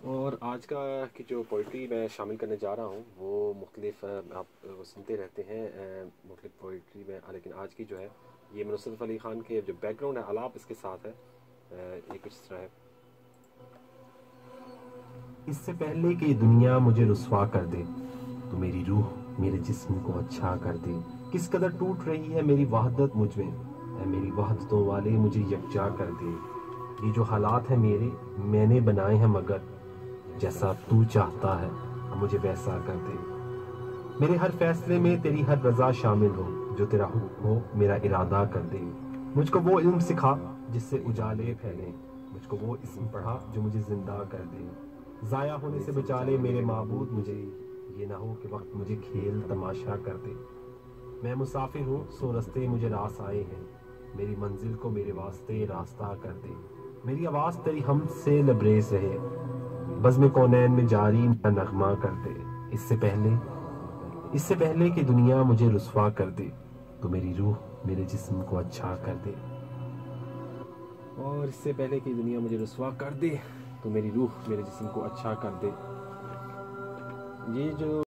اور آج کا کی جو پوئٹری میں شامل کرنے جا رہا ہوں وہ مختلف آپ سنتے رہتے ہیں مختلف پوئٹری میں، لیکن آج کی جو ہے یہ نصرت علی خان کے جو بیک گراؤنڈ ہے، آلاب اس کے ساتھ ہے، یہ کچھ اس طرح ہے۔ اس سے پہلے کہ یہ دنیا مجھے رسوا کر دے، تو میری روح میرے جسم کو اچھا کر دے۔ کس قدر ٹوٹ رہی ہے میری وحدت مجھ میں، اے میری وحدتوں والے مجھے یکجا کر دے۔ یہ جو حالات ہیں میرے، میں نے بنائے ہیں، مگر جیسا تو چاہتا ہے مجھے ویسا کر دے۔ میرے ہر فیصلے میں تیری ہر رضا شامل ہو، جو تیرا حکم ہو میرا ارادہ کر دے۔ مجھ کو وہ علم سکھا جس سے اجالے پھیلیں، مجھ کو وہ اسم پڑھا جو مجھے زندہ کر دے۔ ضائع ہونے سے بچا لے میرے معبود مجھے، یہ نہ ہو کہ وقت مجھے کھیل تماشا کر دے۔ میں مسافر ہوں سو رستے مجھے راس آئے ہیں، میری منزل کو میرے واسطے راستہ کر دے۔ میری آواز تیری حمد سے لبریز رہے، بزم کونین میں جاری میرا نغمہ کر دے۔ اس سے پہلے کہ دنیا مجھے رسوا کر دے، تو میری روح میرے جسم کو اچھا کر دے۔ اور اس سے پہلے کہ دنیا مجھے رسوا کر دے تو میری روح میرے جسم کو اچھا کر دے۔ یہ جو